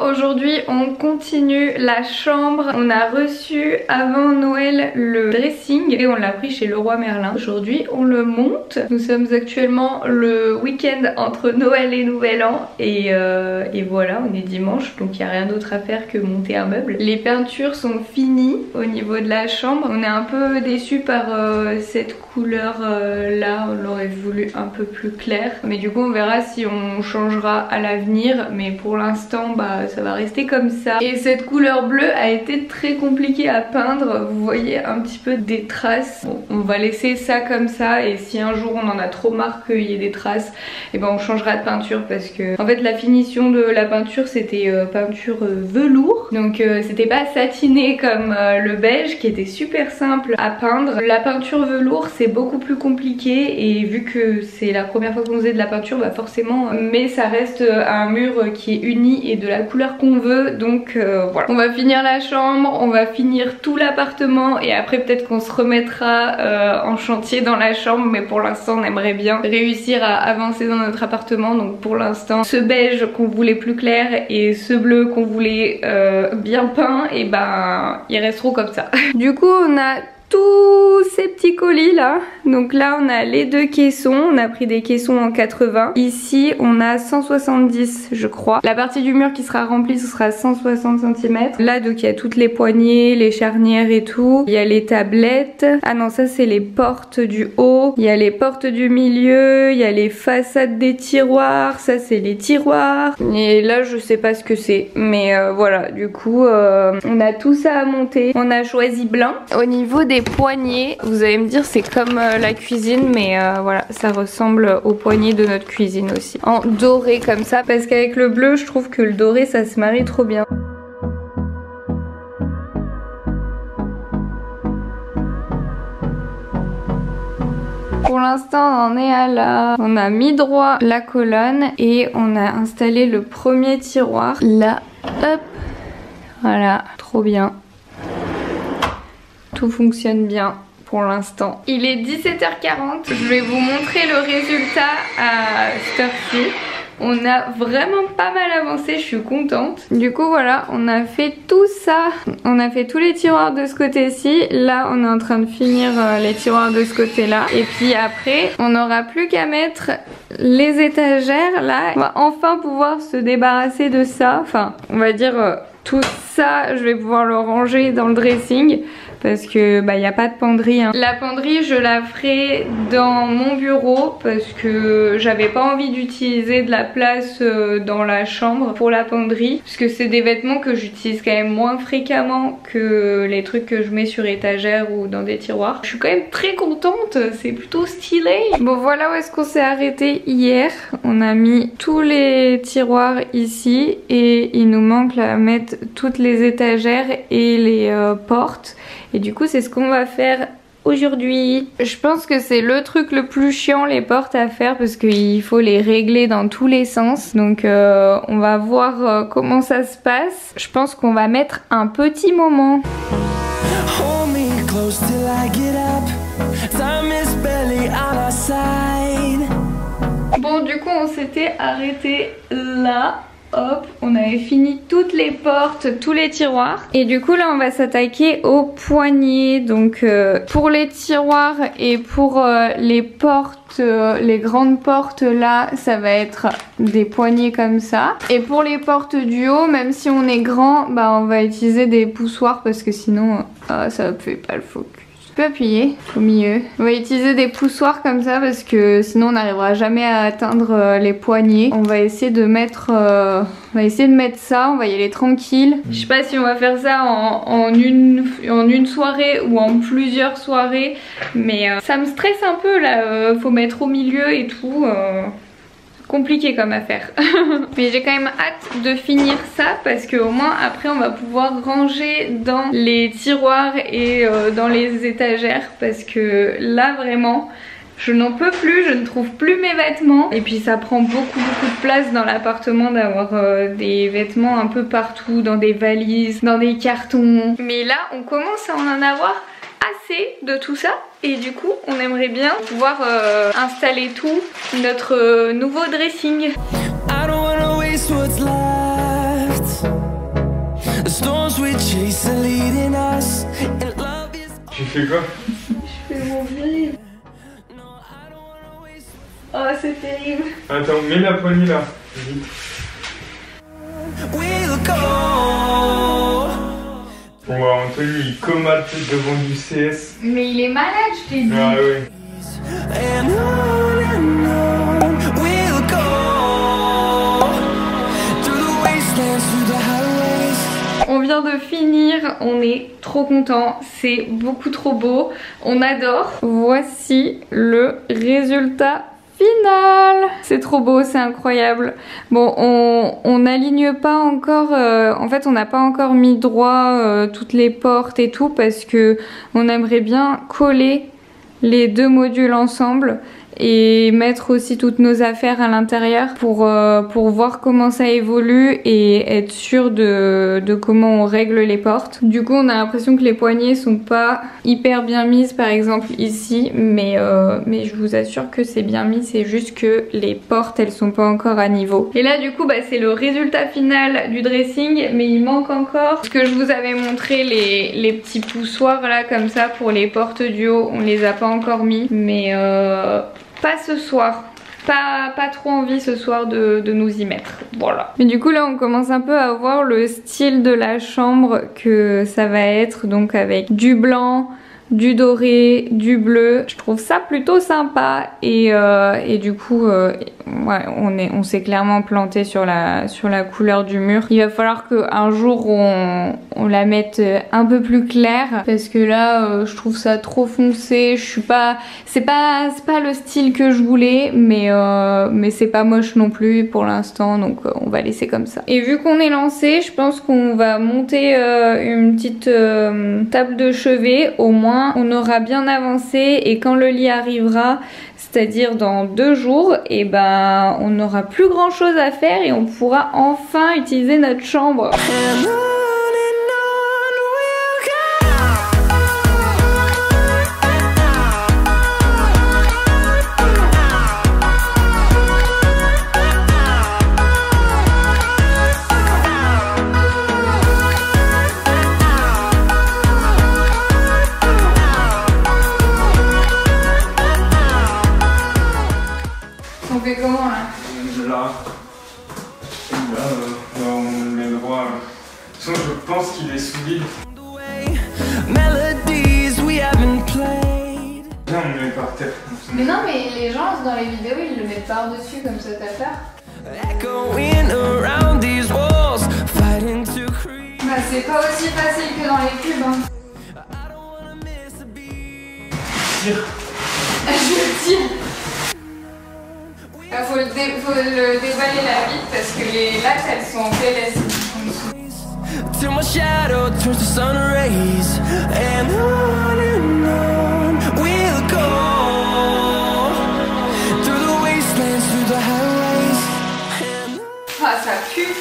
aujourd'hui on continue la chambre. On a reçu avant Noël le dressing et on l'a pris chez Leroy Merlin. Aujourd'hui on le monte. Nous sommes actuellement le week-end entre Noël et Nouvel An et voilà, on est dimanche donc il n'y a rien d'autre à faire que monter un meuble. Les peintures sont finies au niveau de la chambre. On est un peu déçus par cette couleur là, on l'aurait voulu un peu plus clair, mais du coup on verra si on changera à l'avenir, mais pour l'instant bah ça va rester comme ça. Et cette couleur bleue a été très compliquée à peindre, vous voyez un petit peu des traces. Bon, on va laisser ça comme ça et si un jour on en a trop marre qu'il y ait des traces, et ben on changera de peinture parce que en fait la finition de la peinture c'était peinture velours, donc c'était pas satiné comme le beige qui était super simple à peindre. La peinture velours c'est beaucoup plus compliqué et vu que c'est la première fois qu'on faisait de la peinture bah forcément mais ça reste un mur qui est uni et de la couleur qu'on veut, donc voilà. On va finir la chambre, on va finir tout l'appartement et après peut-être qu'on se remettra en chantier dans la chambre, mais pour l'instant on aimerait bien réussir à avancer dans notre appartement. Donc pour l'instant ce beige qu'on voulait plus clair et ce bleu qu'on voulait bien peint, et ben ils resteront comme ça. Du coup on a tous ces petits colis là, donc là on a les deux caissons, on a pris des caissons en 80, ici on a 170 je crois. La partie du mur qui sera remplie ce sera 160 cm. Là donc il y a toutes les poignées, les charnières et tout, il y a les tablettes, ah non ça c'est les portes du haut, il y a les portes du milieu, il y a les façades des tiroirs, ça c'est les tiroirs, et là je sais pas ce que c'est, mais voilà, du coup on a tout ça à monter. On a choisi blanc. Au niveau des poignées, vous allez me dire c'est comme la cuisine, mais voilà, ça ressemble aux poignées de notre cuisine aussi, en doré comme ça, parce qu'avec le bleu je trouve que le doré ça se marie trop bien. Pour l'instant on en est à là. On a mis droit la colonne et on a installé le premier tiroir là, hop, voilà, trop bien. Tout fonctionne bien pour l'instant. Il est 17h40, je vais vous montrer le résultat à cette heure-ci. On a vraiment pas mal avancé, je suis contente. Du coup voilà, on a fait tout ça. On a fait tous les tiroirs de ce côté-ci. Là on est en train de finir les tiroirs de ce côté-là. Et puis après, on n'aura plus qu'à mettre les étagères là. On va enfin pouvoir se débarrasser de ça. Enfin, on va dire tout ça, je vais pouvoir le ranger dans le dressing. Parce que bah y a pas de penderie hein. La penderie je la ferai dans mon bureau parce que j'avais pas envie d'utiliser de la place dans la chambre pour la penderie, parce que c'est des vêtements que j'utilise quand même moins fréquemment que les trucs que je mets sur étagère ou dans des tiroirs. Je suis quand même très contente, c'est plutôt stylé. Bon voilà où est-ce qu'on s'est arrêté hier. On a mis tous les tiroirs ici et il nous manque là à mettre toutes les étagères et les portes. Et du coup c'est ce qu'on va faire aujourd'hui. Je pense que c'est le truc le plus chiant, les portes à faire, parce qu'il faut les régler dans tous les sens. Donc on va voir comment ça se passe. Je pense qu'on va mettre un petit moment. Bon du coup on s'était arrêté là. Hop, on avait fini toutes les portes, tous les tiroirs. Et du coup là on va s'attaquer aux poignées. Donc pour les tiroirs et pour les portes, les grandes portes là, ça va être des poignées comme ça. Et pour les portes du haut, même si on est grand, bah on va utiliser des poussoirs parce que sinon ça ne fait pas le focus. Tu peux appuyer au milieu. On va utiliser des poussoirs comme ça parce que sinon on n'arrivera jamais à atteindre les poignées. On va essayer de mettre ça, on va y aller tranquille. Je sais pas si on va faire ça en une soirée ou en plusieurs soirées, mais ça me stresse un peu là, faut mettre au milieu et tout. Compliqué comme affaire. Mais j'ai quand même hâte de finir ça parce qu'au moins après on va pouvoir ranger dans les tiroirs et dans les étagères, parce que là vraiment je n'en peux plus, je ne trouve plus mes vêtements. Et puis ça prend beaucoup de place dans l'appartement d'avoir des vêtements un peu partout, dans des valises, dans des cartons. Mais là on commence à en avoir assez de tout ça. Et du coup on aimerait bien pouvoir installer tout, notre nouveau dressing. I don't wanna waste what's left. Tu fais quoi? Je fais mon grill. Oh, c'est terrible. Attends, mets la poignée là, vite. Bon, Anthony il comate devant du CS. Mais il est malade, je t'ai dit. Ah ouais. On vient de finir, on est trop content, c'est beaucoup trop beau, on adore. Voici le résultat final. C'est trop beau, c'est incroyable. Bon, on n'aligne pas encore, en fait on n'a pas encore mis droit toutes les portes et tout parce que on aimerait bien coller les deux modules ensemble et mettre aussi toutes nos affaires à l'intérieur pour voir comment ça évolue et être sûr de comment on règle les portes. Du coup on a l'impression que les poignées sont pas hyper bien mises par exemple ici, mais je vous assure que c'est bien mis, c'est juste que les portes elles sont pas encore à niveau. Et là du coup bah, c'est le résultat final du dressing, mais il manque encore ce que je vous avais montré, les petits poussoirs là comme ça pour les portes du haut, on les a pas encore mis, mais pas ce soir. Pas trop envie ce soir de nous y mettre, voilà. Mais du coup là on commence un peu à voir le style de la chambre que ça va être, donc avec du blanc, du doré, du bleu. Je trouve ça plutôt sympa et du coup ouais, on s'est clairement planté sur la couleur du mur. Il va falloir qu'un jour on la mette un peu plus claire parce que là je trouve ça trop foncé. Je suis pas, c'est pas le style que je voulais, mais c'est pas moche non plus pour l'instant, donc on va laisser comme ça. Et vu qu'on est lancé, je pense qu'on va monter une petite table de chevet, au moins on aura bien avancé et quand le lit arrivera, c'est-à-dire dans 2 jours, et ben on n'aura plus grand chose à faire et on pourra enfin utiliser notre chambre. On fait comment là? Là, on met le droit. De toute façon, je pense qu'il est sous vide. Viens, on le met par terre. Mais non, mais les gens dans les vidéos ils le mettent par-dessus comme ça, t'as peur? Bah c'est pas aussi facile que dans les pubs hein. Tire. Je tire. Faut le déballer la vitre parce que les lattes elles sont en PLS. Till my shadow turns to sun rays, and on we'll go through the wastelands, through the highways. Ah ça pue.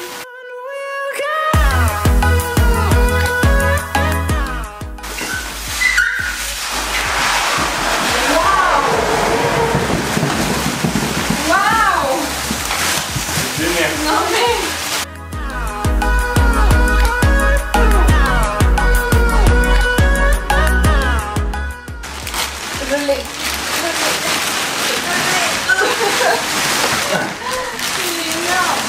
Non mais... Je l'ai. Il est énorme.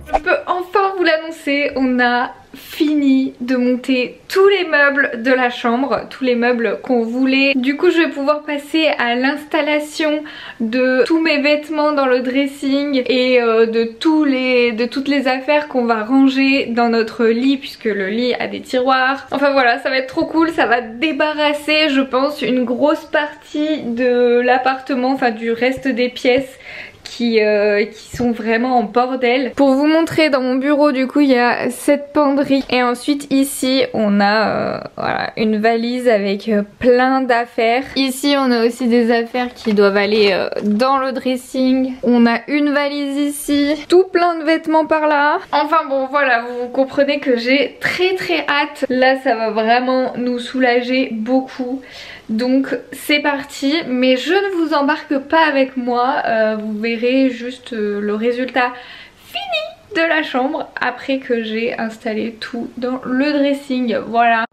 Je peux enfin vous l'annoncer, on a fini de monter tous les meubles de la chambre, tous les meubles qu'on voulait. Du coup je vais pouvoir passer à l'installation de tous mes vêtements dans le dressing et de toutes les affaires qu'on va ranger dans notre lit, puisque le lit a des tiroirs. Enfin voilà, ça va être trop cool, ça va débarrasser je pense une grosse partie de l'appartement, enfin du reste des pièces qui sont vraiment en bordel. Pour vous montrer, dans mon bureau du coup il y a cette penderie et ensuite ici on a voilà, une valise avec plein d'affaires. Ici on a aussi des affaires qui doivent aller dans le dressing. On a une valise ici, tout plein de vêtements par là. Enfin bon voilà, vous comprenez que j'ai très hâte. Là ça va vraiment nous soulager beaucoup. Donc c'est parti, mais je ne vous embarque pas avec moi, vous verrez juste le résultat de la chambre après que j'ai installé tout dans le dressing. Voilà.